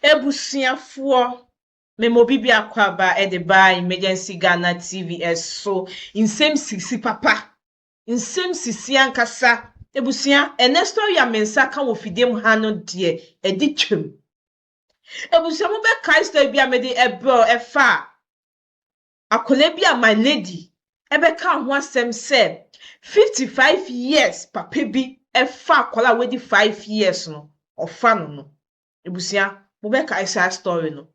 Ebusiafo Memo bibi akwaba edeba emergency Ghana TVS so insem sisi papa insem sisi ankasa ebusia ene story ya mensa ka wo fidem ha no de edi twem ebusia mo be kai story bia me de ebro efa akole bia my lady ebe ka ho asem se 55 years papa bi efa akola we di 5 years no ofa no ebusia mo be kai story no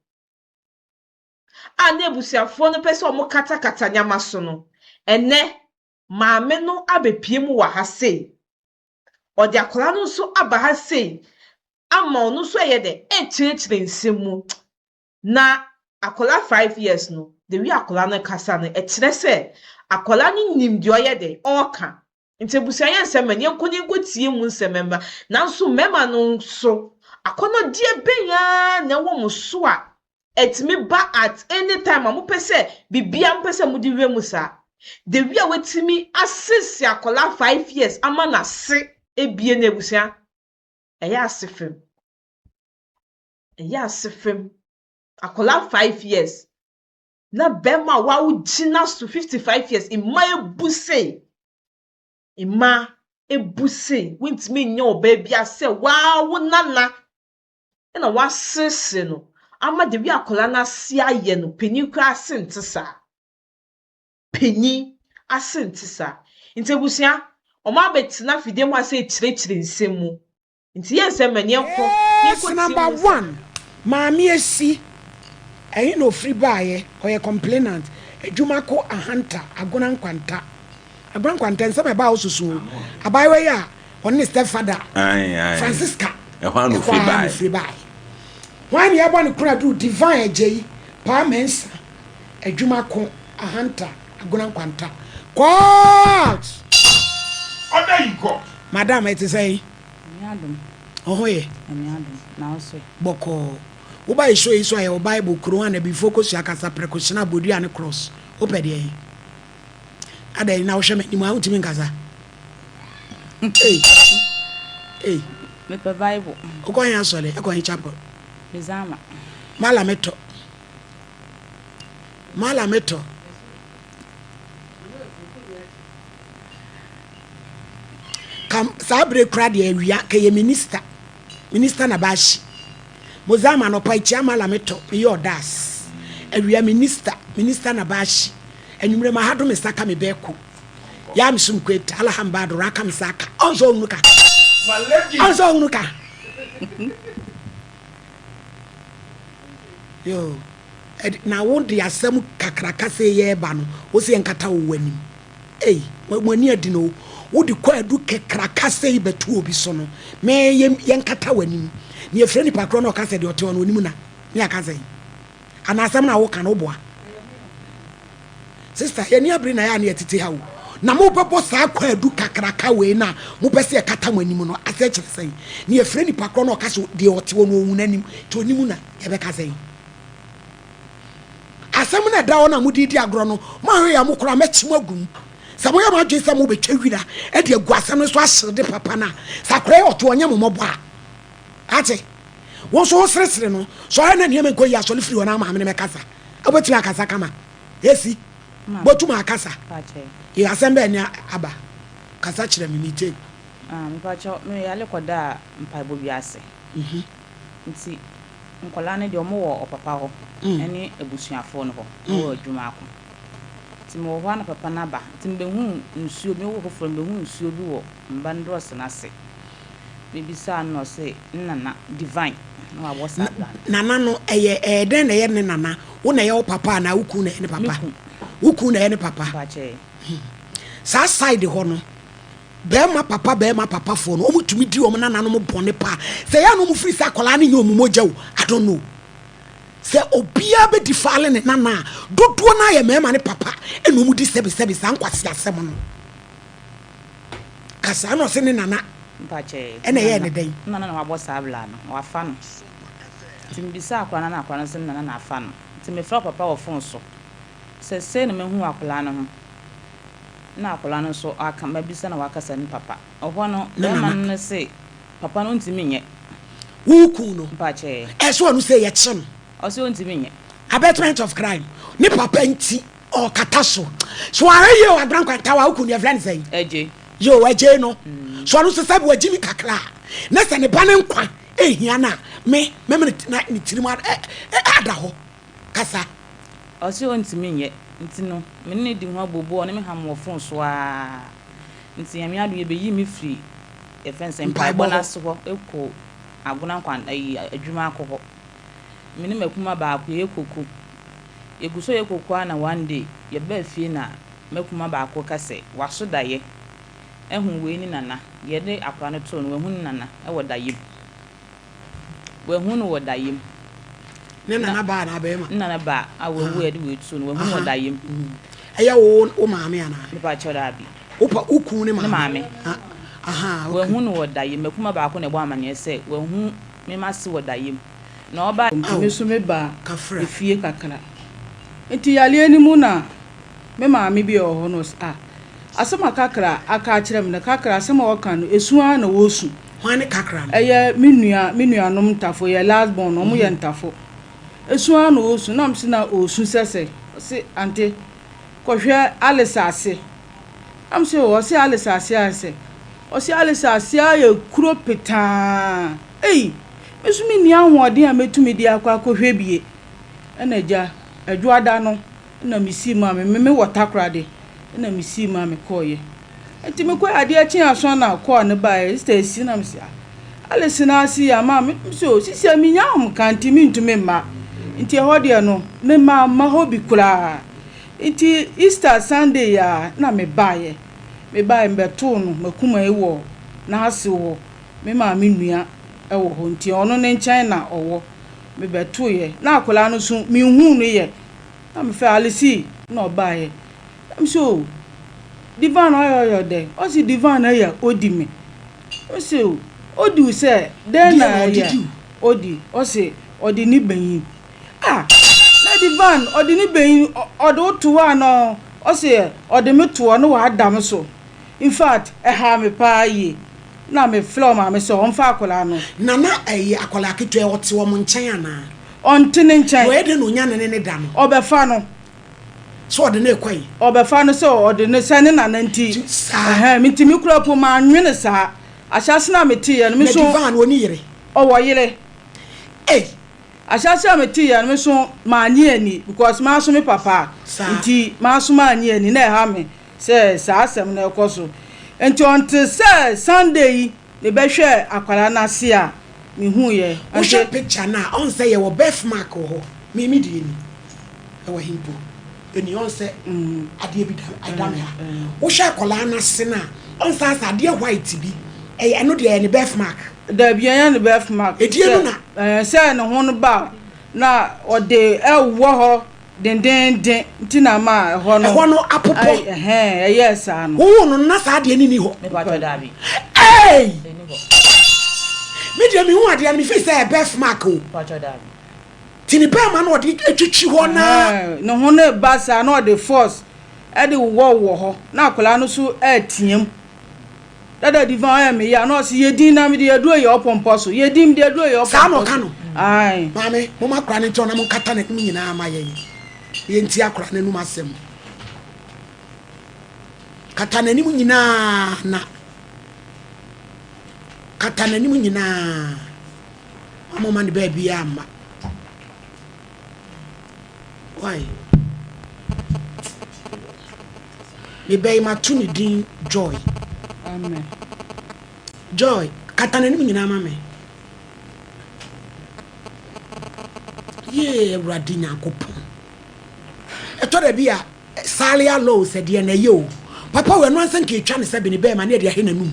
ane busiafo no pese omo kata nyama so no ene maame no abepie mu wa ha sei odi akola no so aba ha sei ama ono so ye de echichire nsemu na akola 5 years no de wi akola no kasa no ekire se akola ni nim de oye de oka nte busianya nsema ne nkonye nkotie mu nsememba nanso mema no so akono die benya na wo muso a etimi ba at any time amu pese bibia mpese mudi wemu sa the we wetimi assess akola 5 years ama na se ebie na ebusia eya asefem akola 5 years na bema wa ugina to 55 years ima ebuse wintimi nyo baby ase wa wo nana na wa sese no ama de wi akola na sia ye no penyi kwa asentesa penyi asentesa ntebusia o ma betina fide mu ase chire nsemu nti yense manye ko number 1 maami esi eyi no free buy or a complainant adwuma ko ahanta agona nkwanta nse me ba osusu abawe ya on stepfather Francisca no free buy when you want to do divine ejei pa mensa adwuma ko ahanta agona nkwanta court order you go madam it is say Miadum. Oh ye Miadum. Now so. Boko. Uba show is why your Bible Quran and be focused yakasa precaution body and cross. Opede. Ada now shame ni ma utimi nkasa. Hey. Me pe Bible. Uko yan sole, uko hin chapel. Bizama. Mala meto. Kam sabre kra de awia kay minister na bashi mozama no pa ichi amala meto me yodas awia minister na bashi enwumre ma hado me saka me beku ya msum kweta alhamba do raka me saka onzo unuka yo na wonde asem kakraka se ye ba no wo se nkata wo wani mo ni adino wodi kwa adu kekraka sei betu obi so no me yenkata wani ni efreni pakro no kase de ote ono onimu na ni akase ana asem na wo ka no boa sister ye ni abri na ya na etete ha wo na mo bebo sa kwa adu kakraka we na mo pese e kata mwanimu no ase kire sei ni efreni pakro no kase de ote ono ohun anim to onimu na ye be kase asem na da ona mudidi agro no mo hwe ya mo kura mechim agum samoya ma dwe samu betwa wira e de aguasa no so ahyede papa na sakra oto onye momobo a ate wo so sresre no so na ne me koyi asole firi wona ma me mekasa obetumi akasa kama esi botuma akasa e asembe ni aba kasa kire me ni te me pa cho me yale koda mpa bo wiase nti nkola ne de omo wo opapa ho ene ebusuafo no ho wo adwuma ako timo ho na papa na ba timbe hu nsuo me wo hofo mbe hu nsuo bi wo mba ndros na se bibisa no se nana divine no wa bosa nana no eye den na ye ne nana wo na ye wo papa na wuku na ye ne papa wuku na ye ne papa sa side ho no bema papa fo no omutumi di o nana no mo bone pa se ya no mu free sa kola na ye omumogya wo I don't know se obia be difale ne nana dodo na ye mema ne papa eno mu di sebi sa nkwase asem no kasa no se ne nana mpache ene ye ne den nana na wabosa abla no wafa no timbisa akwana na akwana se nana na afa no timefra papa wo fon so se ne mehu akola no ho na akola no so aka mabisa na wakasa ni papa oho no mema no se papa no ntimi nye wuku no mpache eso anu say ye che no osi ontimi nye abatement of crime ni papa nti o kata so are you a grand kwanta wa wuku ne friend say eje yo eje no so anu se sabe wagimi kakra na se ne ba ne nkwa ehia na me na ni tirimu ada ho kasa osi ontimi nye nti no me ne di ho abobo ne me ham wofon so a nti yami adu ye beyi mi free e fence mpa bona so ho eko aguna kwan adwuma akọ me ne makuma ba akọ ekoku eguso ekoku na one day ye ba fie na makuma ba akọ kase waso daye ehun we ni nana ye de akwa no to no ehun nana e wo daye wehun wo daye ne nana ba na ba ma nana ba awo we de we to no ehun wo daye eya wo maame ana ne ba choda bi opa uku ne maame aha wehun wo daye makuma ba akọ na bo amane se wehun me ma se wo daye na oba me so me ba kafra efie kakra enti yale animu na me maame bi o ho no asema kakra aka kire me na kakra asema woka no esu a na wosu hwane kakra eye menua nom ntafo ye last born no mo ye ntafo esu a na wosu na mse na osu sese se ante kohwe alesase amse o se alesase ase o se alesase aye kuro peta mesumi ni ahode a metumi di akwa kohwe bie na ja adwoada no na misi ma me wotakrade na misi ma me koye enti me koy ade achi aso na ko ne bae stesi na msia alesina asi ya ma me so sisi aminya am kanti mintume ma enti ahode no me ma hobi kura enti Easter Sunday ya na me bae mbeto no makuma ewo na ase wo me ma me nua ewo ho nti ono ne nchen na owo me beto ye na akola no so me hu no ye na me fe alisi na obaye am so divan oyo de o si divan ya odi me o so odi se den na ya odi o se odi ni beyin na divan odi ni beyin odo tuwa no o se odi me tuwa no wa adam so in fact ha me pa yi na me flow ma me so on fa akola no nana akola ketu e wote wo nchen ana onte ne nchen we de no nya ne da no obefa no so ode na ekwai obefa no so ode ne sane na nanti mitimi kura po ma anwene sa ahyase na meti ye no me so divan woni yire o wo yire ahyase meti ye no me so ma anye ani because ma so me papa nti ma so ma anye ani na ha me se sa asem na ekoso enti onte se Sunday le behwe akwara na se a me hu ye o she picture na on say ye wo birthmark ho me di ni e wo himpo eni on say ade bi da adam ya wo she akwara na se na on say ade white bi eno de ye birthmark da bi ye ne birthmark edie na se ne ho no ba na ode ewo ho den ntina ma ho no apopo yes ano wo no na sa ade ni ho me ba choda bi media mi hu ade mi fi say birthmark o ba choda bi tini pa ma na ode etwitwi ho na no ho na basa na ode force e de wo ho na akola no so atiem dada divan me ya no se yedin na me de aduro ye opompo so yedim de aduro ye opompo sa no ka no ai mame mo makra ne to na mo kata ne nyina ama ye nti akra ne num asem kata ne nim nyina na kata ne nim nyina amoma ne ba bia ama why me bay ma tuni din joy amen joy kata ne nim nyina ama me ye radina kopon eto da bia salia low said ye na yo papa we no ansan ke twa ne se be ne be ma na de ahe nanum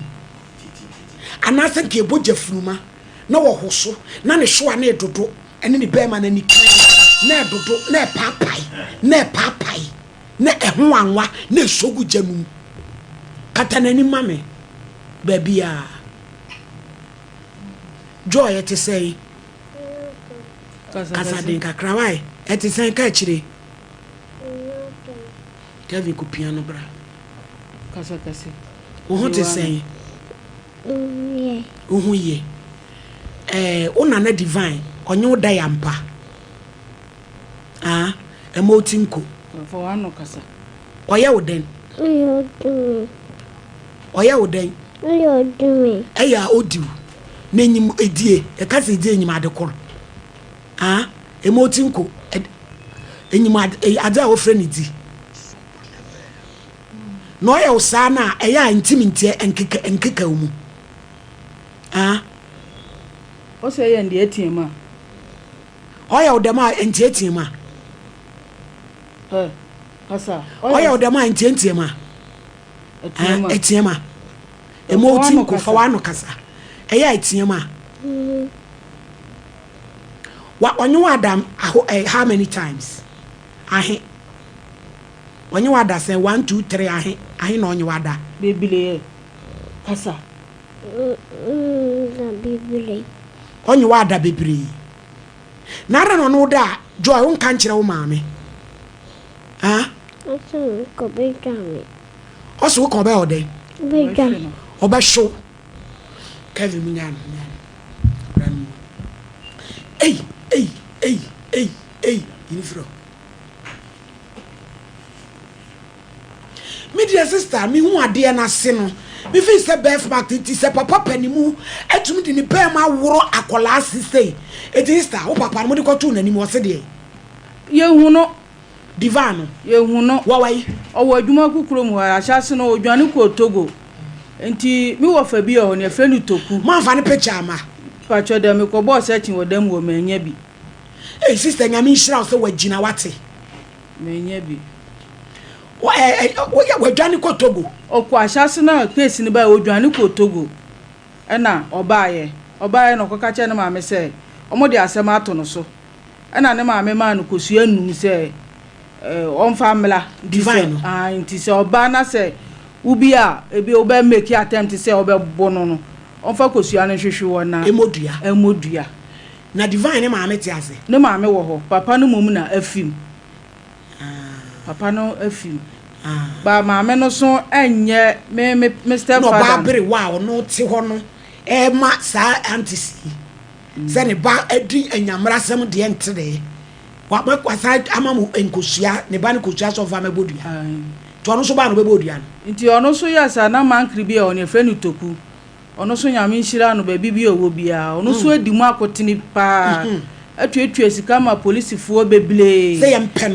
anasan ke boja fruma na wo hoso na ne hwo na edodo ene ne be ma na ni kan na edodo na papai na eho anwa na esogu janum kata na ni mame ba bia joy et say kasa den kakra wai et say ka chire Kevin ku piano bra. Kasa. Wo ho te sen? Ye. Ona na divine onye da yampa emotinko for one kasa oya oden eya odiu n'enyim edie e kasa edie enyim adekor emotinko enyim ade a ofre ne di no oya usa na eya intimintie enkeka mu o say ye ndi etima oya odema entietima kasa oya odema entientima etiema emotin ko fa wano kasa eya etiema wa onye wadam how many times onye wada say 1 2 3 ahe na onye wada bebile kasa bebile onye wada bebire nara no da joy won kan kire wo maame aso ko be tame oso ko be ode be tame obesho Kevin munyan ei inifro media sister mi hu ade na se no mi fi se birthmark ti se papa panimu etumi di ni pe ma woro akola sise sister wo papa mo di ko tu nani mo se de ye hu no divano ye hu no wawai owo adwuma kukuro mu ahase no odwane ko Togo enti mi wo fa bi o ne fa ni toku ma fa ni picture ama pacho de mi ko boss searching wo dem wo manya bi sister nyame nhira so wagina wate manya bi wadwane ko Togo okwa ahase na case ni ba odwane ko Togo na obaye no koka ne maame se omo de asem ato no so na ne maame ma no kosua num se on famila divine nti se oba na se ubi a ebi oba make attempt se oba bono no on fa kosua ne hwehwe wona emodua na divine ne maame ti ase ne maame wo ho papa no mom na afim papa no afim ba maame no so enye me Mr. no Father ba bere wa no ti ho no ma sa antisi se ne ba adi anyamra sem de entere wa kwasa amamu enkosua ne ba ne kosua so fa mebodua to no so ba no bebodua nti ono so yasa na mankri bi on efe ni toku ono so nyame nhira no ba bibi owo bia ono so adi mu akotini pa atuetua sika ma polisifuo beble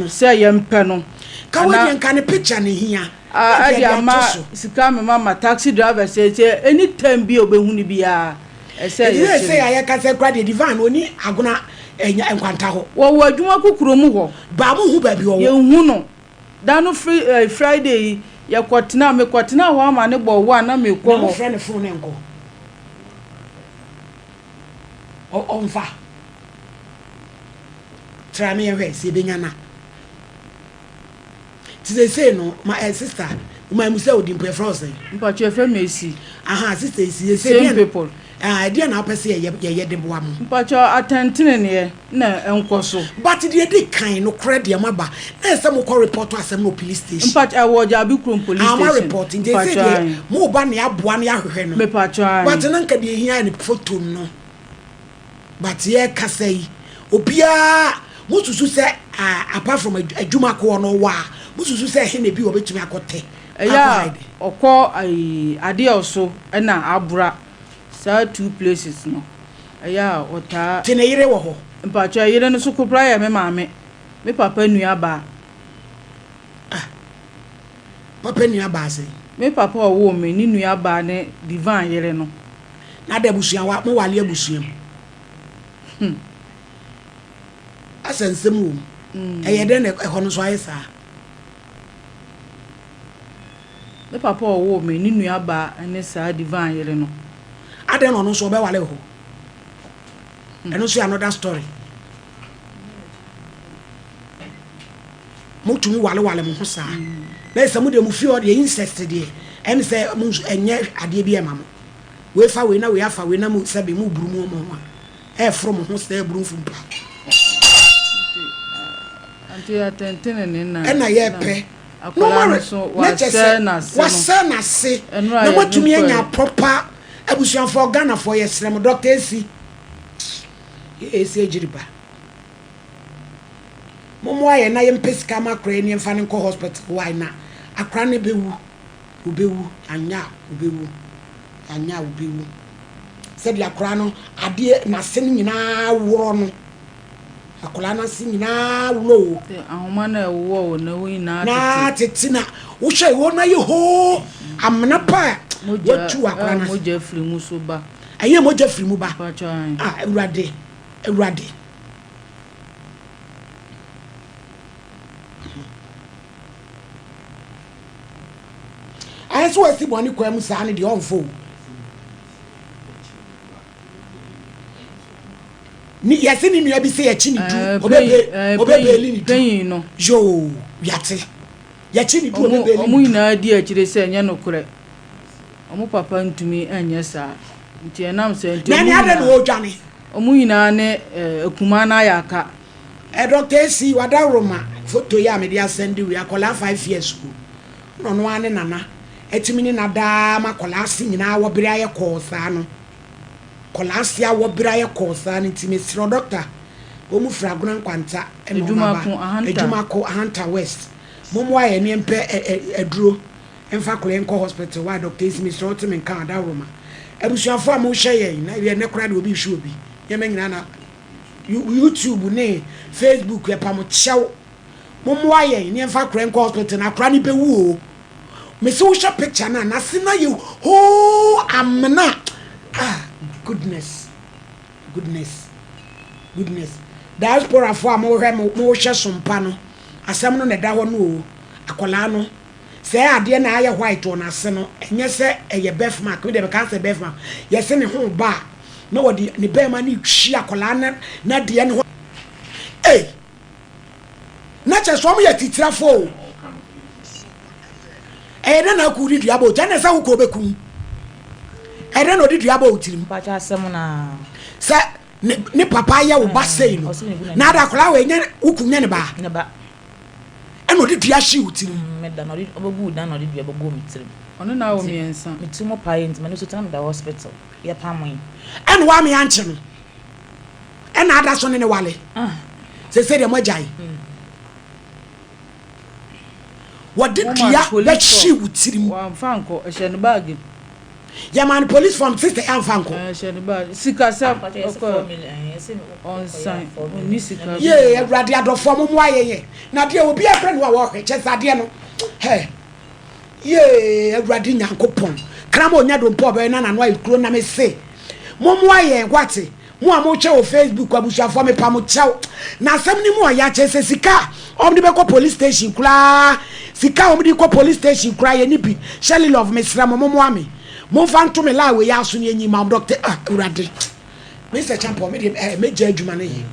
se yempe no ka wodi nka ne picture ne hia adi ama sika me mama taxi driver say anytime bi obehu ni bia ese ya ka se kwade divine oni agona enya enkwanta ho wo adwuma kukuro mu ho ba mu hu ba bi wo ye hu no dano Friday ya kwatena me kwatena ho ama ne bo wa na me ko ho friend phone enko onfa trami ewe si benyana ti say no my sister my musa odi mpo France mpa che fe mesi sister si same people dia na opese ye de boa mo mpa cho atentene ne na enkoso but the dey kan no credit am ba na say mo call report to asem no police station mpa wo ja bi krom police station am reporting they say mo ba na aboa na ahwehwe no me pa cho but na nka de hia ni photo no but ye kasai obia mususu se apart from adwuma ko no wa mususu se he na bi obetumi akote ya okọ ade oso na abura sa two places no ya ota tene yire wo ho mpa cho yire no so kopra ya me maame me papa nua ba papa nua ba se me papa owo me ni nua ba ne divine yire no na da busua wa mo wale abusuam asensem wo eyede na eho no so ayesa me papa owo me ni nua ba ne sa divine yire no ade no so be wale ho eno so another story mo tumi wale mo ho sa na esamu de mu fi o de incest de em se mo enye ade bi ema mo we fa we na we afa we na mo se be mo buru mo mo from ho se buru fu mpa anti atentene ne na na ye pe no worry wasana se na matumi anya proper abusuafo Ghana for yesrem doctor si esi ejiriba momo aye na yempesika makra ni mfa ne nko hospital why na akra ne bewu ubewu anya ubewu said ya akra no ade na sen nyina woro no akola na sen nyina wo ahoma na wo na wo na tetina wo hwe wo na ye ho amna pa wotu akra na moja firi mu so ba aye moja firi mu ba ewrade I so asi boni kwam sa ne de onfo ni yesi ni nua bi se ya chi ni du obebe li ni du no jo yate ya chi ni du obebe li omu ina di akire se nya no kure omu papa ntumi anya sa nti enam se nti na ni ade no odwane omu ina ne akuma na ya aka Dr. C wadaroma photo ya me dia send we akola 5 years school no ane nana etimi ni nada makola si nyina wo bere aye kosa no kola si awo bere aye kosa no ntimi siro doctor omu fragona kwanta ejuma ko ahanta west momo aye ni empe eduro emfa kole enko hospital wa Dr. C Mr. Otimi kan adaroma ebusuafo am wo hye na ye ne kora de obi hwe obi ye menyina na YouTube ne Facebook e pam chew momo aye ni emfa kora enko hospital na kora ni bewu o me so show picture na sina you ho amna goodness diaspora fo am wo hwe mo hwe sompa no asem no ne da ho no o akola no se ade na aye white on ase no enye se eye birth mark we dey can say birth mark yes ne ho ba na wodi ne be ma ni hwi akola na de ne ho na che so mo ye titira fo na ku di duabo jana sa ko beku no di duabo utirim pa cha asem na sa ne papa ya wo ba sei no na da kola we nya ukunya ne ba no di dua hye utirim me da no di obogu da no di duabo go mitirim ono na wo miensa mitimo parent me no so tam da hospital ya pamoy wa me anche no na ada so ne wale se de mo jai what did ya let she utirim wa fanko ehye ne bag ya man police from sister fanko ehye ne bag sika sa on sign ni sika ye awrade adofo mo ayeye na de obi afre no wa hwe chesade no he ye awrade nyankopon kramo onya do mpo be na na no ayekro na me se mo aye gwate mo amoche o Facebook abusuafo me pam chew na asem ni mo ya chese sika omdi be ko police station kula sika omdi ko police station kula ye ni bi Shelly love me sra mo ami mo fan to me la we ya so ni enyi ma doctor awrade Mr. Champion me je adwuma na yi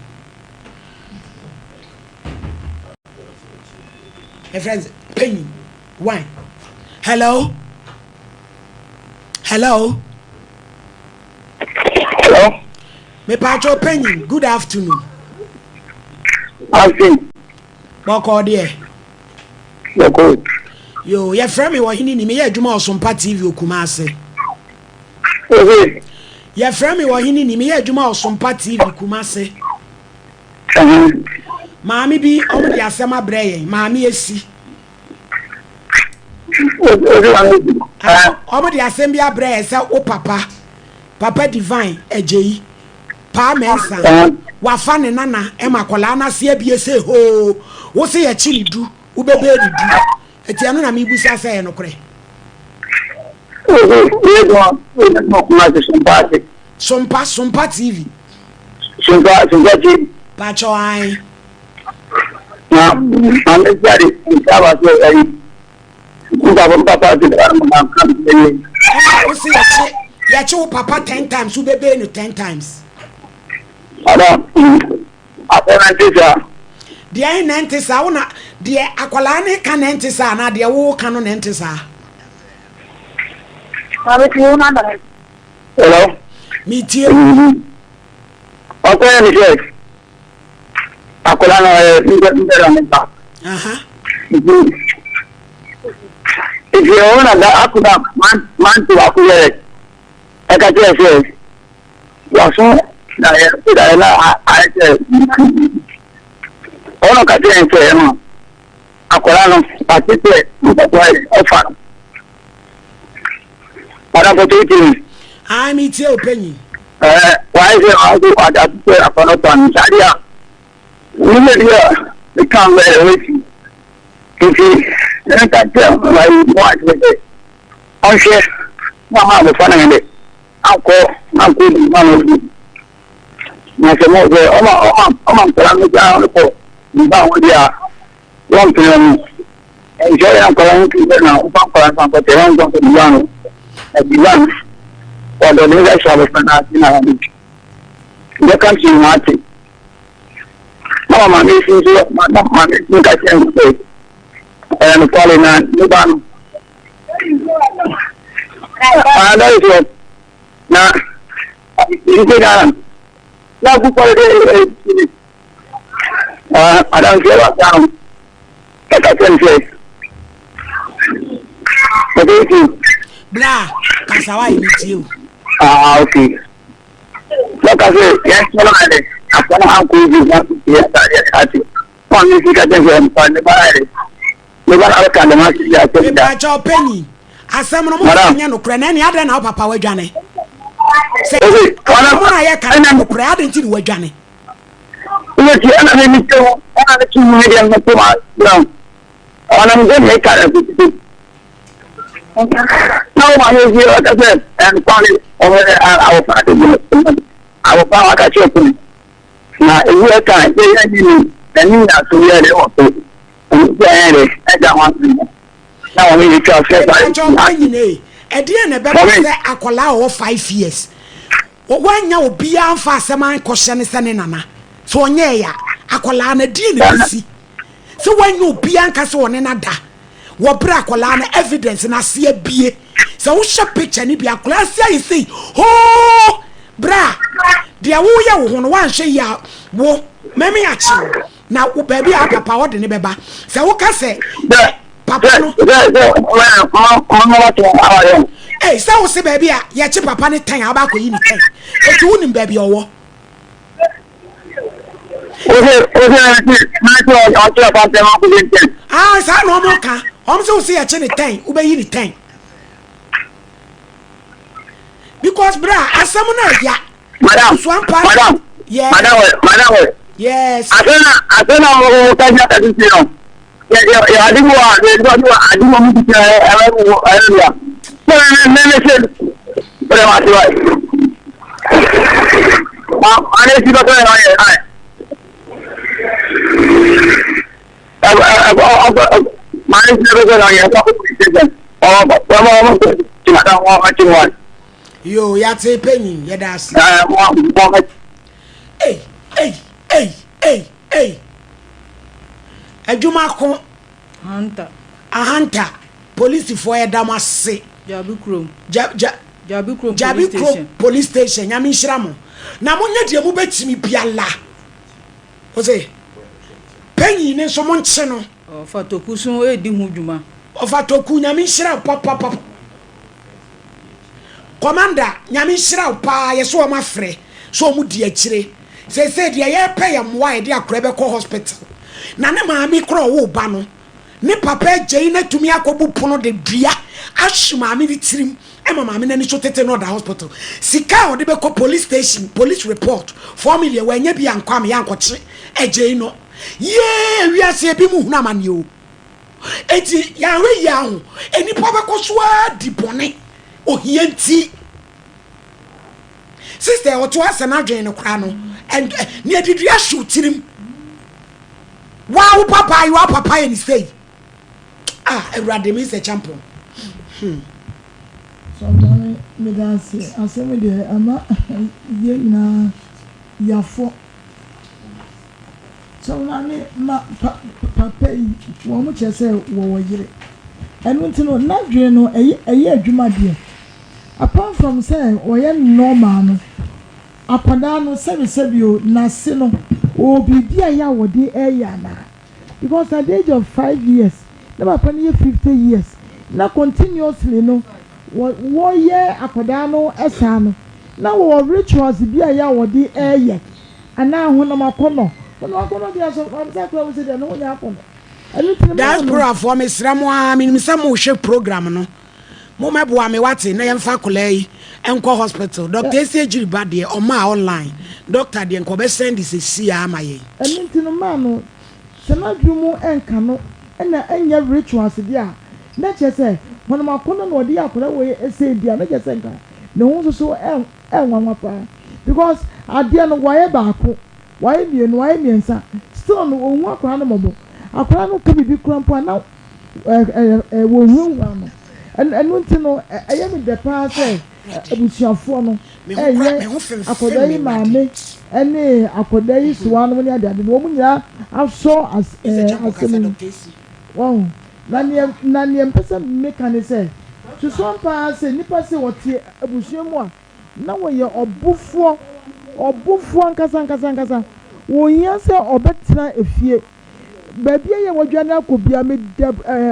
my friends penny wine hello me pacho penny good afternoon boko there yo ye frame me wo hini ni me ye adwuma osompa TV Okumase ye frame me wo hini ni me ye adwuma osompa TV Kumase maami bi omdi asema breye maami esi omdi asem bi abreye se o papa divine ejeyi pa mensa wa fa ne nana e makola na se bie se ho wo se ye chi du wo bebe du eti anu na mi busa se ye no kore Sompa TV Sompa TV pacho ai na amezari ntawa so ai ntawa papa de wo se ye chi wo papa 10 times wo bebe no 10 times ada akona tisa de ai 90 sa wo na de akwala ne ka 90 sa na de wo ka no 90 sa hello mi tie okay ni check akola na ni ba if you wanna that akuda man to akure eka tse wa so I said, all of the Akolano, particularly, offer. Madam Potato, I meet your opinion. why is it also adapted upon a pan? Sadia, we may become very rich. If you don't tell me why you want with it, I'll share my the fun in it. Uncle, one of you. My family, I'm down the pole. You bound with your one to them. Enjoy Uncle now, but they don't go to the one at the one. Or the leader shall be pronounced in our beach. The country Martin. Mamma, this is what my look at them say. And falling on the bottom. That is what. Now, you think now, I don't care what down. Like I can say. What do you think? Blah, that's how I meet you. Okay. Like I say, yes, I want to have good yes, I see. One music I can say, but the body. The one I can imagine. That's your penny. As someone who no cran any other now, Papa Wajane. Say, I can't cry until Wajane. Look, I mean, the 2 million, no. I'm going to make it. No one is here, like I said, and probably over there, our family. Our power catch up. Now, in real time, they need us to hear the auto. I don't want to. Now, I mean, it's a at the end, a better Akola or 5 years. Why now be on fast a man question is an nana? So, yeah, Akola and a deal. So, when you be Ancaso on another. What bracolana evidence and I see a beer. So who shall picture any be a class? I see. Oh, bra, dear, who you one say ya, wo, mammy action. Now, baby, I have power than a so what can say? Papa, hey, so say, baby, ya chip upon a time about you. It's wooden baby or what? Ah, I no more can. I'm so see a chin tank, obey the tank. Because, bra, as someone else, yeah, Madam, Swamp, yeah, Madam, yes. I don't know what I didn't know. I didn't want to say, but I was right. I didn't see my never going on your Yo, yat's a penny, yadas. Hey. A Jumako Hunter. A hunter. Police for a damas say. Jabukrum police station. Yamin Shramo. Namonia diamu bet me piala. Jose Penny in someone channel. Fatokusun e di mujuma. Of a toku Yamin Shra papa. Commander Yamin Shra pa yeso ma frɛ so mu di akire. Say dia pay am why dia Krebeko hospital. Na ne maami kro wo ba no. Ne papa gye na tumi akobu pono de dua ashima mi tirim e mama mi na ni so tete no da hospital sika o de be ko police station police report 4 million we nya bi ankwa me yankwoche egye no ye wi ase bi mu huna mane o eti ya we ya ho eni pa be ko so a di bone ohie nti sister o to asa na dwen no kra no and ne adidua shoot tirim wow papa you are papa and say Erade is a champion. Sometimes me dance. I say me there. Ama ye na yafo. So na me ma papa wo mo chese wo yire. Enu ntino na dwe no eye adwuma de. Apart from say oye normal no. Akwada no sebio na se no obi dia ya wode eya na. Because at the age of 5 years never pay 50 years. Na continuously no. Wo ye akwada no esa no na wo rituals bi a ya wo di eye ana honam akono dia so am say kwa we say no nya akono diaspora for me sramo a me nimsa mo hwe program no mo meboa me wate na yemfa kola yi enko hospital doctor ejiri ba de o ma online doctor de enko be send this see amaye enintino ma no sema dwumu enka no na enya rituals dia na chese honam akono no dia akora we ese dia na chese nka ne hu so enwanwa pa because adia no waye baako waye mienu waye miensa still no onwu akora no mobo akora no ka bibi krampo na wo hu no enu ntino eyemi de pa say ebusuafo no akoda yi maame ene akoda yi suwa no ne ade no mu nyira aso asemi wow na ne mpesa mekane say so pa say nipa say wote ebusuamu a na wo ye obufuo nkasa wo yin say obetina efie baabi ye wodwane akobia me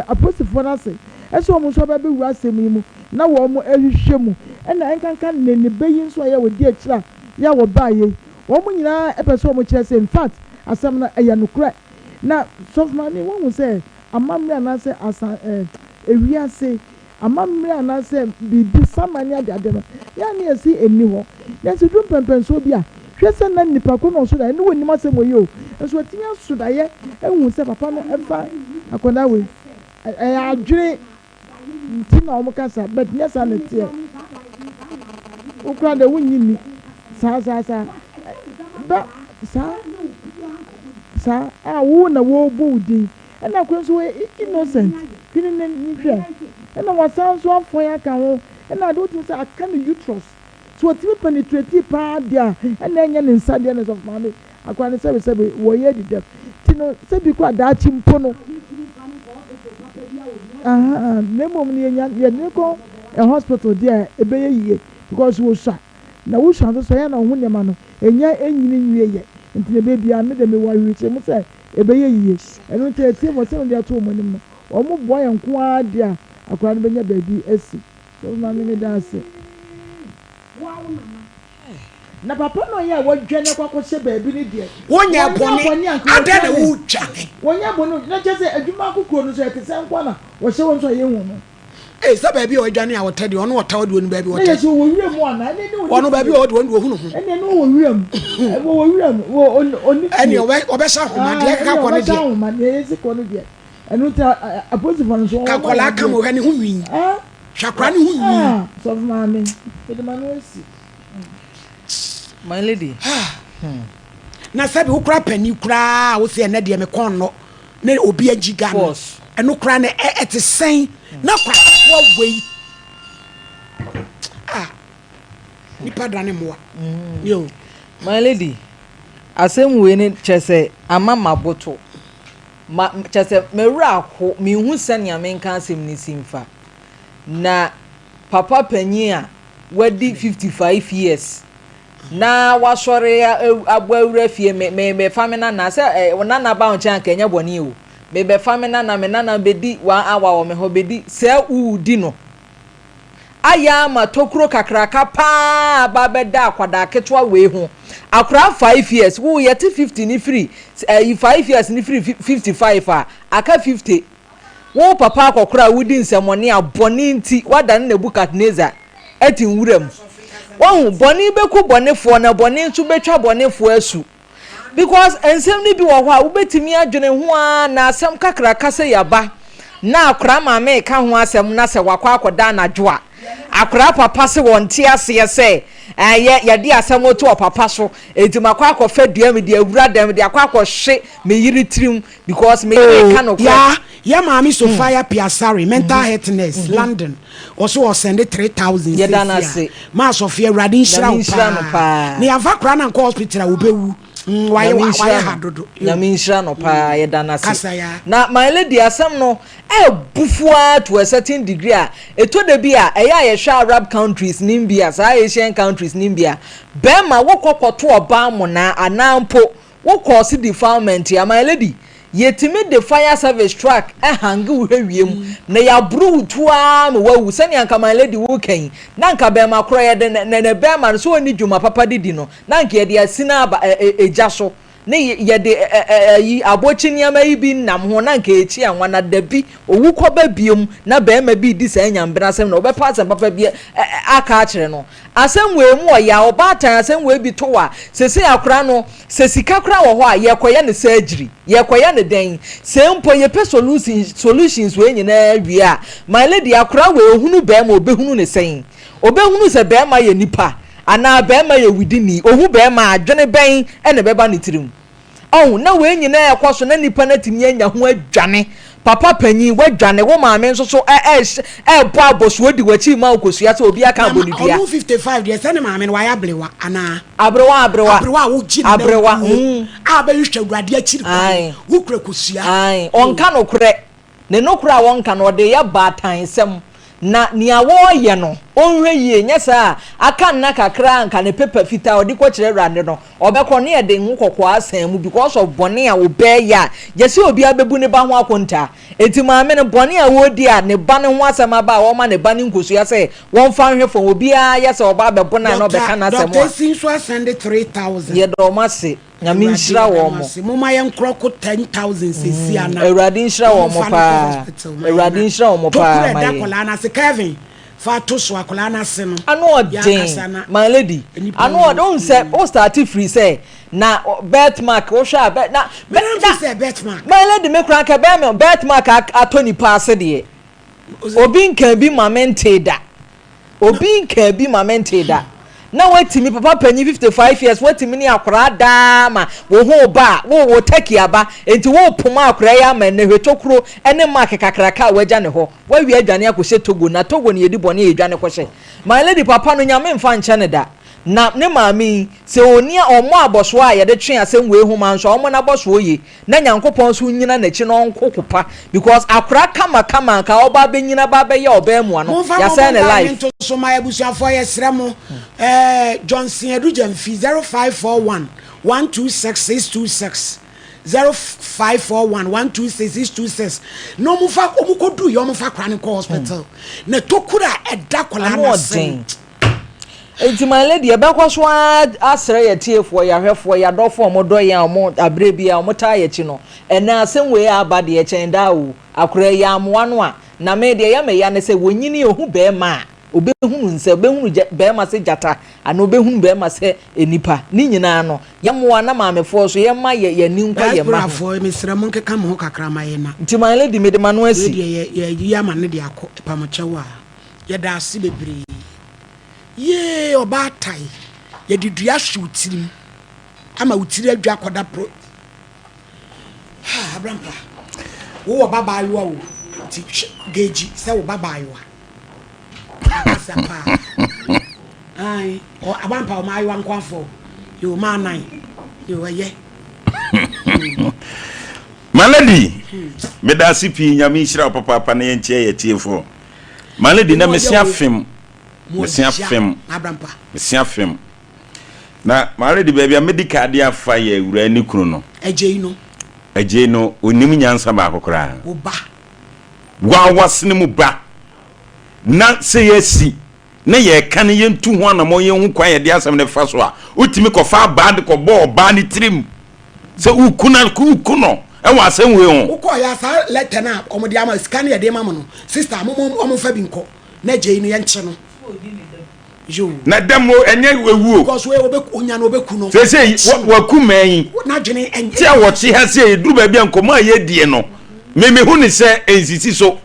apostifo na say eso mo so ba be wura asemi mu na wo mo ehwehwe mu na enkanka ne beyin so ye wo di akira ya wo baaye wo mo nyina epeso mo kire say in fact asem na eya nokura na sofmani wo mo say amamre na say asa ewiase amamre na say bibi samani ade no ya na esi eni ho ya se dum pempen so bia hwese na nipa ko no so da ne woni masem oyi o eso tinya so da ye ehun se papa no efa akoda we adwere ntina o mukasa but nyesa na tie ukra de wunyini sa ba sa wo na wo bodi na kwenso innocent kini ni hwe na wasan so afọ ya ka ho na do tin say aka no uterus so ti penetrate pa dia na enya ne nsa dia ne of mama akwa ne sebe wo ye di dem tino sebi kwa da chimpo no nemom ni enya ye ne ko hospital dia ebeye yie because wo sha na wo sha so ya na hu ne ma no enya enyini nwie ye ntine bebi a me de me wa wiche mu say ebeye yie enu tie mo se dia to mo nim no o mo boy nko a dia akwa ne benya baby esi so na me da ase na papa no ye wo dwane kwakọ se baby ni dia wonya boni ada na wo twane wonya boni na chese adwuma akukuro no so e tese nkwa na wo se won so ye hu no sa baby o dwane a wotade ono wota wode oni baby wotade so wo wire mu ana ne ono baby o de oni wo hu no ho ene no wo wire mu wo wire mu wo oni ene obesa homa de ka ko ne de homa ne yesi ko ne de enu ta apostle no so ka kola ka mo hane hu nwin hwakra ne hu nwin so mama ede manuesi my lady na sabi ukra pani kra wo se na de me kon no na obi agiga no eno kra na etesen na kwa wo wei ni padane moa yo my lady asem we ni chese amama boto ma chese mewura ko mi hu sania menka asem ni simfa na papa panyi a wadi 55 years na wasore abawura fie me famina na se nana ba oncha kenya boni o me be famina na me nana bedi 1 hour o me ho bedi se udi no aya ma tokuro kakraka pa ba beda akwada ketwa we ho akra 5 years wo yet 50 ni free 5 years ni free 55 aka 50 wo papa akokora wudi nsemone aboni nti wada na Nebukadnezar ati nwuram won boni beku bonefo na boni ntu betwa bonefo asu because ensem ni bi wo ho a wo betimi adwene ho a na asem kakra kase yaba na akra mama ka ho asem na se wakwa akoda na dwoa akra papa se wonte ase se ye de asem otu papa so edimakwa akofa dua me de awura dem de akwa akohwe me yiri trim because me ka no ya mami Sophia Piasari mental healthness London also was send 3,000 yedanase ma Sophia radin shira pa ni afa kra na ko hospital obewu why hadodo nyame nhira no pa yedanase na my lady asem no bufua to a certain degree eto de bia eya ye hwa Arab countries nimbia sa Asian countries nimbia bema wo kokoto oba mo na anampo wo cause defilement ya my lady yetimi the fire service truck hangi uhwewiem na ya bru tuwa me wawu sani anka my lady wo kan na anka be ma kro ye de ne be ma so oni dwuma papa didi no na anka ye de asina aba eja so ne ye de yi abochi niama yi bi nam ho na anka echi anwa na dabi owu koba biom na be ma bi di sa nyambra asem na obepa asem papa bi aka akire no asem we mu oya obatan asem we bi towa sese akura no sesika kura wo ho a ye koye ne surgery ye koye ne den se mpo ye pe solutions we nyina wi a my lady akura we ohunu be ma obehunu ne sen obehunu se be ma ye nipa ana be ma ye widini ohu be ma adwene ben ene be ba ne tirim oh na we nyina ekoso na nipa na timi anya ho adwane papa panyi wadwane wo maame nso so bo aboso di wachi ma okosua se obi aka abonidia 55 de se ne maame no waya abrewa ana abrewa wo gi abrewa aba hwehwa guade akiri wo kura kosua onka no kure ne no kura wonka no de ya batan sem na nia wo ye no onhwe yie nyesa aka nna kakra nka ne paper fita odi ko kire rande no obekọ ne ye de nkokọ asan mu because of bone a wo be ya yesi obi abebu ne ba ho akonta enti maame ne bone a wo di a ne ba ne ho asama ba wo ma ne ba ne nkosu ya se won fa hwe fo obi a yesa oba abebu na no be kana asam Dr. Sinso send 3000 ye do ma se nyame nhyira wo mo moma ye nkroko 10000 sesi ana Ewurade nhyira wo mo pa Ewurade nhyira wo mo pa mai Kevin fa to so akola na se no ano den my lady ano don say o start free say na birthmark o sha na say birthmark my lady me kran ka be me birthmark atoni pass de obi nkan bi mamente da obi nkan bi mamente da na watimi papa panyi 55 years watimi ni akora da ma wo ho ba wo take aba enti wo poma akora ya ma ne hwetokuro ene mark kakraka waja ne ho wa wi adwane akose Togo na Togo ne yedi bone edwane kose my lady papa no nyame mfa nche ne da na ne maami se onia omo aboso a ye de twen asem we hu man so omo na boso oye na nyankopon so nyina na chi no nkokopa because akora kama ka oba be nyina ba be ye oba mu ano ya say ne life so my abusuafo ye sremo Johnson Edujam fi 0541 126626 0541 126626 no mu fa omukodu yo mu fa kra ne hospital na tokura edakola na sen enti my lady ebekwa so asere ye tiefo ya hwefo ya dofo omodo ya omo abre bia omo ta ye chi no ena asem we abade ye chenda o akora ya amwa no a na me de ya me ya ne se wonyini ohu be ma obehunu nse obehunu be ma se jata ana obehunu be ma se enipa ni nyina no yamwa na maamefo so ye ma ye ninkwa ye ma fo mesra mon keka mo kakra ma ye na nti my lady me de ma no asi ye ya ma ne de akọ pamochewa ye da ase bebre ye oba tai ye di dua shooting ama utiri adwa koda pro ha abrampa wo baba yo wo ti geji se wo baba yo asapa ai o abampa o mai wan kwanfo yo ma nine yo ye malady me da sipi nyame hira papa na yenche ye tiefo malady na mesia fem abrampa mesia fem na malady baby medical dia fa ye wura ni kunu no eje no onim nyansa ba akokora wo ba wa wasne mu ba na se yesi na ye kan ye ntu ho na mo ye hu kwa ye de asem ne fa so a utimi ko fa ba de ko bo ba ni trim se ukuna kuno e wa asem we ho uko ya sa letter na omodi ama scan ye de mama no sister mo fa bi nko na je ni ye nche no yo na demo enye wewu because we obeku nya no obeku no se waku man na dwene enye ti a wo chi ha se eduru ba bia nko ma ye die no me hu ni se ensisi so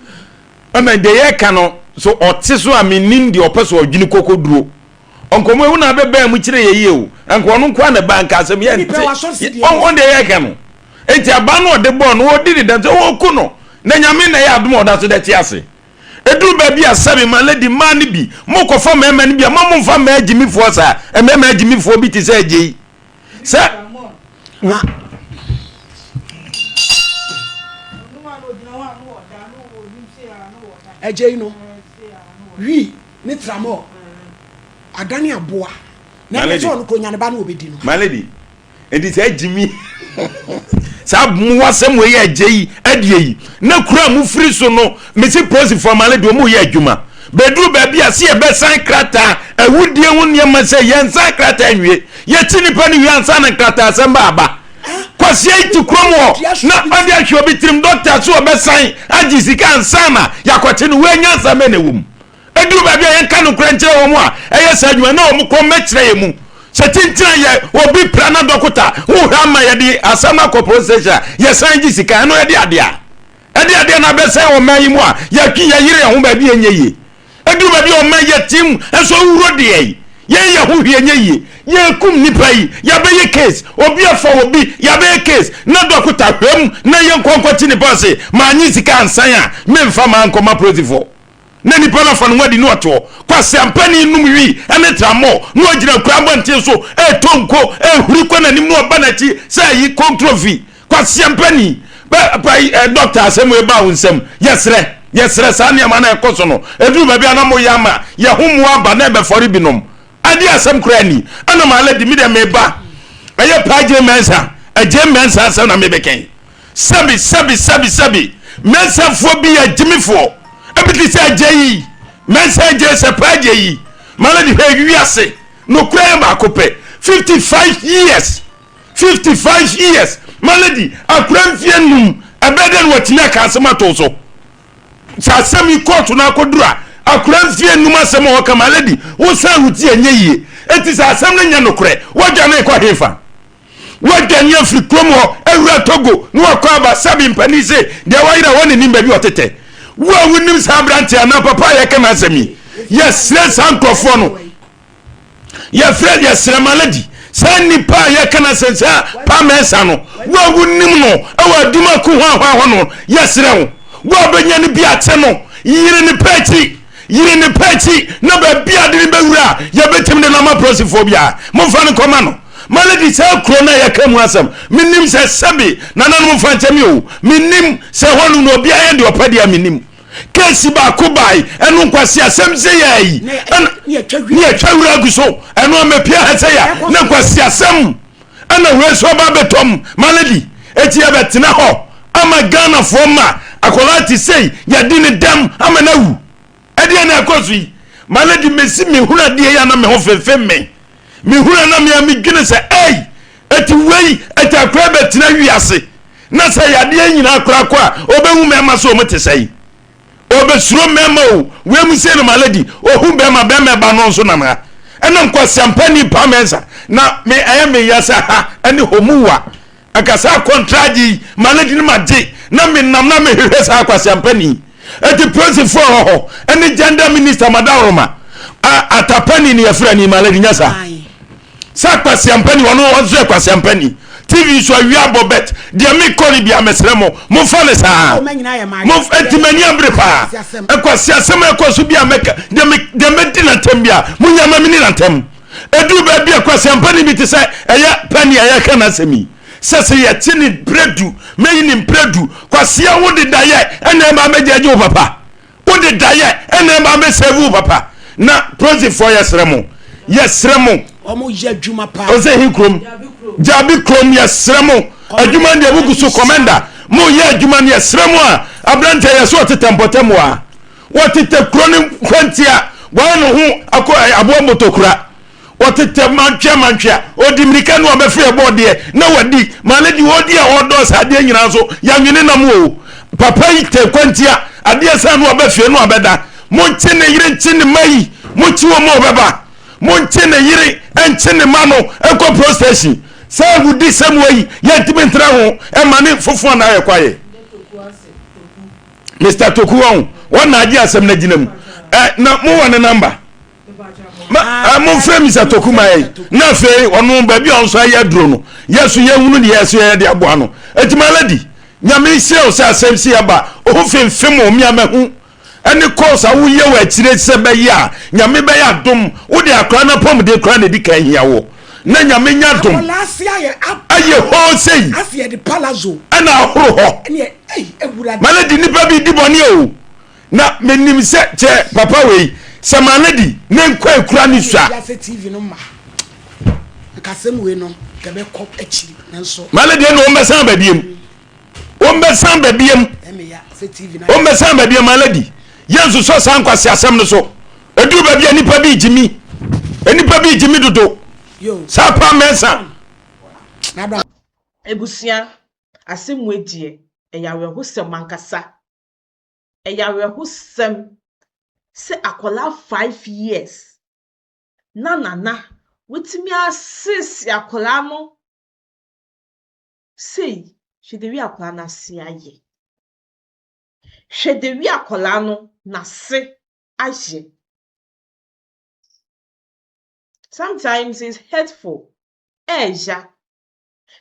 ama de ye ka no so ote so amenim de opeso odwini kokoduro onkomo ewu na beba mu kire ye o anko no kwa na bank asem ye nti on de ye ka no enti aba no de bon wo di de wo ku no na nyame na ya adom oda so de ti ase eduru ba bia sabe ma lady man bi mo ko fa mema ni bia mo mfa ma agimi fo sa mema agimi fo bi ti se agei se eje no wi ni tramo adani aboa na me so no kronya ne ba na obedi no malady enti se agimi sa mu wasem we ye agye adie yi na kura mu firi so no me si prosi for malady o mu ye adwuma bedru ba bia se ye besan krata awudie hu niam se ye nsan krata anwie ye ti nipa ni ansa na krata asem ba aba kwasi iti kromo na ade ahwe obi trim doctor so obesan agi sika ansa na yakote no we nyansa me na wum edru ba bia ye kan kura nkyere wo mu a eye sa adwuma na o mu ko mekire ye mu se tintina ye obi prana dokota wo hama ye di asama ko processor ye san agi sika no ye di ade na besan wo mayi mu a ye twi ye yire ho ba bia enye edu ba bi o ma ye tim enso wuro de ye ho hwie nye ye kum nipa yi ya be ye case obi afọ obi ya be case na dokota hwem na ye nkonkoti ni boss ma anyi sika ansan a me mfa ma nkoma prozifo na nipa na fa no wadi no oto kwa sampani num wi ene tramo no agina kura ntie so tonko huri kwa na nim no oba na chi say yi controversy kwa sampani ba doctor asem e ba unsem yesre sa ne ma na ekoso no edu ba bia na mo yama ye homo aba na be fori binom ade asem kura ni ana ma la di mi de me ba aye paje mensa aje mensa asem na me beken sabi mensa fo bi ya jimifo ebiti se aje yi mensa aje se paje yi ma la di he wiase no kura ba kope 55 years malady akura mfienum abeden watina ka asema to so sa semi court na kodura akura mfienum asema wo ka malady wo sa huti enye yie eti sa asem na nya nokure wodwa na ekwa hefa wodwa nya fri kromo ewura togo no akwa ba sabi mpani se de wayira woni nimba bi otete wo wunim sa branch na papa ye kana asemi yes let's ankrofo no ya fred ya sira malady sani pa ya kana sensa pa mensa no wo wunim no awa duma ku hwa no yesrew wo benya ni bia te no yire ni pechi na ba bia de be wura ya betim de na ma prosifobia mo fa ni koma no malady sa kro na ya kamu asam minim se sabi na na mo fa ntemi o minim se honu no bia ya de opadia minim kesi ba kubai enu kwasi asem se yayi ni atwawura guso enu amepia hese ya na kwasi asem ana weso ba betom malady eti ya betina ho ama Ghana foma akolati sei ya dini dam ama nawu edi na akosu yi malady mesi me huna die ya na me ho fefemme me huna na me amigine se eti wei eti akra betina wiase na se ya die nyina akra kwa obehu me ma so mo te sei obesuro memo we mu se no malady ohu be ma ba no so na ma ena nkwasiampani pa mensa na me ayame yasa ha ene homuwa akasa contraji malady ni maje na me nam na me hwehwe sa akwasiampani eti president for ho ene gender minister madaroma atapani ni yafra ni malady nyasa sa akwasiampani wono wonzo akwasiampani TV so awia bobet de me koli bia mesremo mo fa le sa mo etimani abrepa ekwasi asem ekosu bia meka de me dina tembia mo nyama mini na tem edu ba bia kwasi ampani bi te se eya pani eya kana semi sese ye tini bredu meyini bredu kwasi a wode daye ena ma mejeje wo papa wode daye ena ma me save wo papa na project for yesremo omo ye djuma pa oze hikrom jabi krom yesremo adjuma de bugu so commander mo ye adjuma ne yesremo a abrante yeso otetempotemo a wotete kronim kwantia wa no hu akọ abo motokura wotete manchia odimirika no obefre bode na wadi malady wodi a wodo sade nyina so ya nwene na mo papa ite kwantia ade asa no obefre no abeda mo nchene yire nchene mai mo chiwo mo beba mo nchene yire enchene mano ekọ prostation sa wudi samway ya timentra ho e mane fofo na ayekwaye Mr. Tokuwon wana aji asem na ginam na mo wane number mo frɛ Mr. Tokuma na fe ono ba bi on so ya duro no yesu ye hunu ne yesu ye de aboa no etimaladi nyame hye o sa asem si aba o femfem o mi amahu ene course awu ye wa akire se be ya nyame be ya dom wo de akra na pom de kra na di kan hia wo na nyame nya dom aye ho sei afie de palazzo ana ahoro ho maladi nipa bi di boni o na menim se che papa we se maladi ne nkwa ekura ni sua ya se TV no ma kasem we no ke be kop akiri malady no ombesan babiem ombesan babiem ombesan babiem malady yensu so san kwase asem no so edu babia nipa bi jimi enipa bi jimi dodo sa pa mensa ebusia asem wedie eyawe hosem mankasa eyawe hosem se akola 5 years na wetimi assess akola no sei hwedewi akola na se aye hwedewi akola no na se aye sometimes it's hurtful eja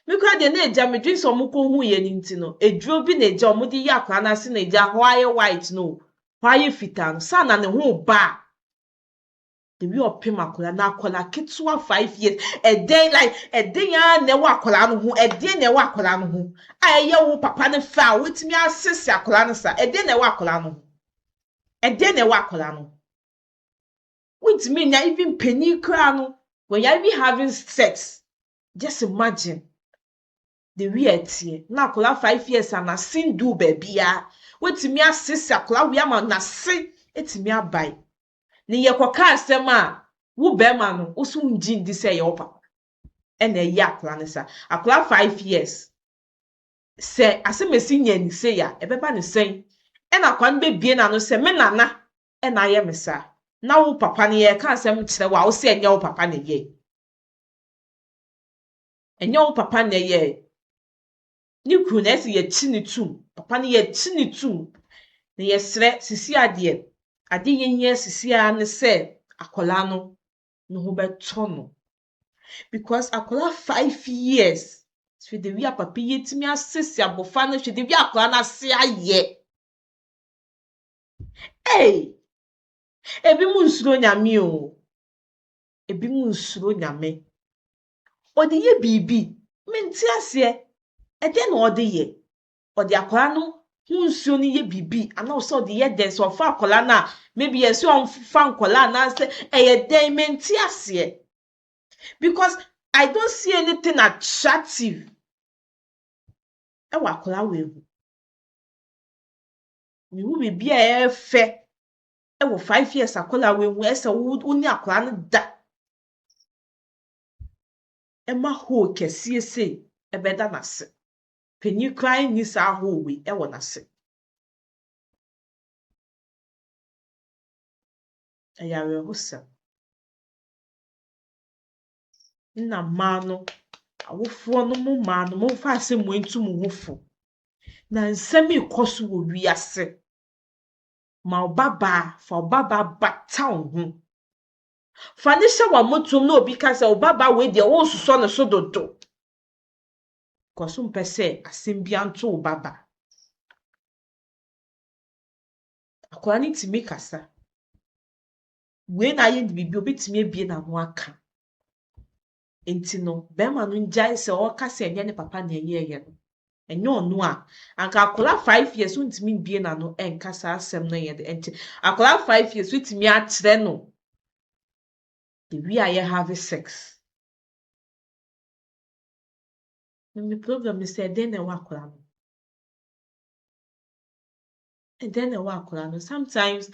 because de na eja me dream so mo ko hu ye ni ntino eduro bi na eja o mo di ya akola na se na eja white no why fitan sa na ne ho ba the way opim akola na akola ketwa 5 years a day like a day ya ne wa akola no ho a day ne wa akola no ho aye wo papa ne fa wetimi assess akola no sa a day ne wa akola no ho a day ne wa akola no wetimi nya even penny kra no when you be having sex just imagine the way etie na akola 5 years and sin do babia wetimi assess akola we am na se etimi abai ni yekoka asem a wo bema no wo so ngi ndi se ye opa ena ye akola ne sa akola 5 years se asemesi nya ni se ya ebeba ne sen ena kwan be bie na no se me nana ena ye mesa na wo papa ne ye ka asem kire wa wo se enya wo papa ne ye enya wo papa ne ye ni kru na se ye chi ni tum papa ne ye chi ni tum ne ye sre sisi ade yenye sisi a ne se akola no ho beto no because akola 5 years so the we papa yetimi assess abofa no hwe de we akola na se aye ebi mu nsuro nyame o ebi mu nsuro nyame odi ye bibi menti ase ede na odi ye odi akola no hunsuo ni ye bibi ana so de ye den so fa akola na maybe yes on fa akola na say eye den menti ase because I don't see anything attractive wa akola we hu mi hu bibi e fe wo 5 years akola we hu ese wo ni akola no da e ma ho kese ese e beda na se penny cry ni sa ho we e wo na se ayawe hosa na mano awofo no mo mano mo fa ase mo entum hofo na nsemi ikoso wo wiase ma obaba fa obaba batown ho fa ne hye wa motum na obi ka se obaba we de wo suso ne so dodo koso mpese asembia nto obaba akola ni timi kasa we na ye bibi obetimi ebie na ho aka enti no bema no njai se o kasa enye ne papa na enye no enye onu a anka akola 5 years untimi bie na no enkasa asem no ye de enti akola 5 years utimi a kire no the we are having sex the problem is say den na wa akola no and then no sometimes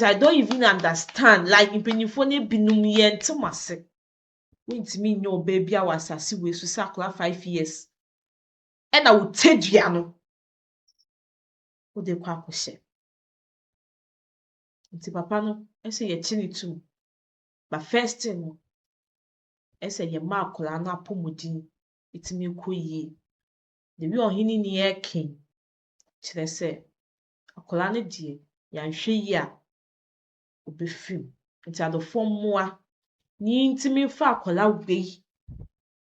I don't even understand like impenifo ne binum ye ntimase wintimi nyo baby a wasase we so sakola 5 years and I would tedua no wo de kwa akose nti papa no ese ye chini tu but first thing no ese ye ma akola no apomodin itimi koyie the we OHENENI e ken kire se akola ne die ya nhwe yi a obefim nti adofo mmoa ni ntimi fa akola we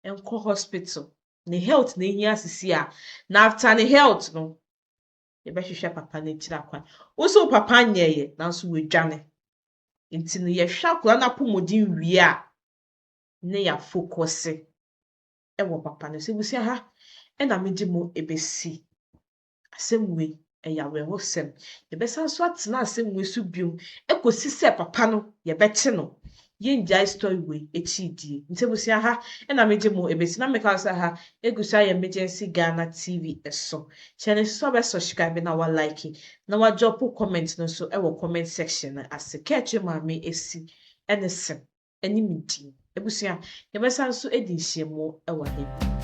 enko hospital ne health na ehia asisi a na after ne health no ye be hwehwe papa na kira kwan wo papa nyeye na so wedwane nti no ye hwa akola na pomodin wie a ne ya focus e wo papa no se busi ha e na meji mo ebesi asemwe eyawe hosem ye be san so atena asemwe so biom ekosi se papa no ye be che no yen jai story we echidi nte busia ha na meje mo ebesi na meka sa ha egusa ya emergency Ghana TV eso chene so be subscribe na wa like na wa drop comment no so e wo comment section na ase catch ma me esi enese eni midi ebusia ye besa so edi hyiemo e wa he